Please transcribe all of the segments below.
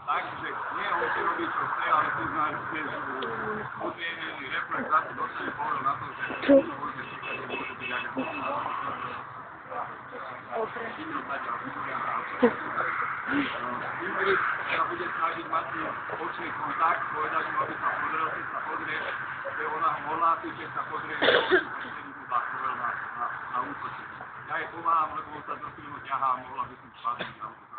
tak, že nie on si robí čo chce, ale ty znáš, že podmienený reflex zase dostane povedal na to, že môže čekať, že môže byť aj Ingrid sa bude snažiť mať očný kontakt, povedať mu, aby sa pozrel, keď sa pozrie, že ona ho mohlási, keď sa pozrie, že on mu zachoval na útočí. Ja jej pomáham, lebo on sa do filmu ťahá a mohla by som spadnúť na útočí.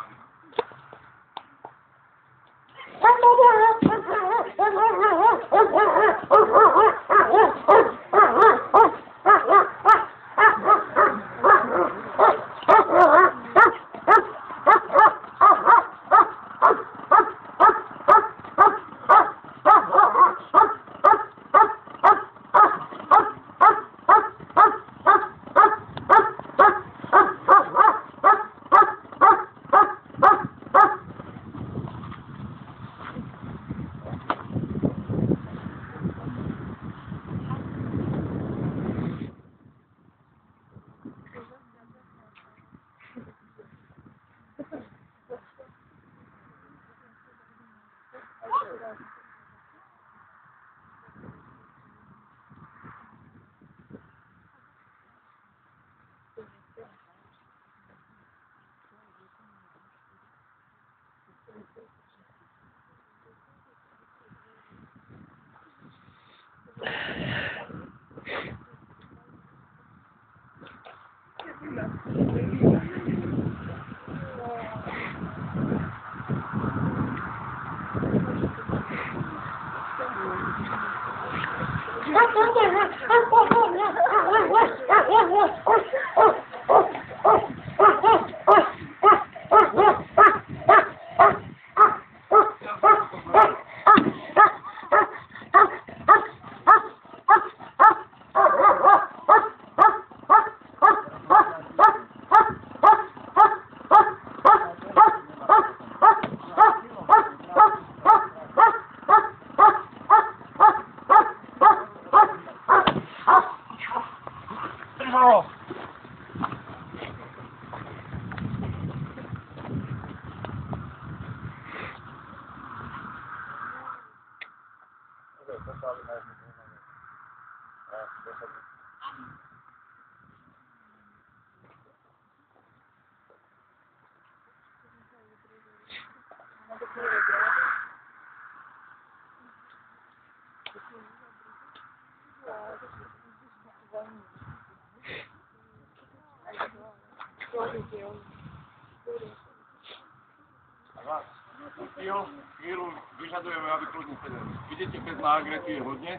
Chvíľu vyžadujeme, aby kľudne sedeli. Vidíte, bez agresie je hodne,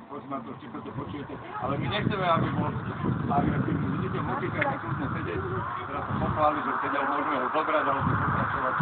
prosím na to, či to počujete, ale my nechceme, aby bol agresívny. Vidíte, musíte si kľudne sedieť, teraz sa pochváli, že sedel, môžeme ho zobrať, alebo pokračovať.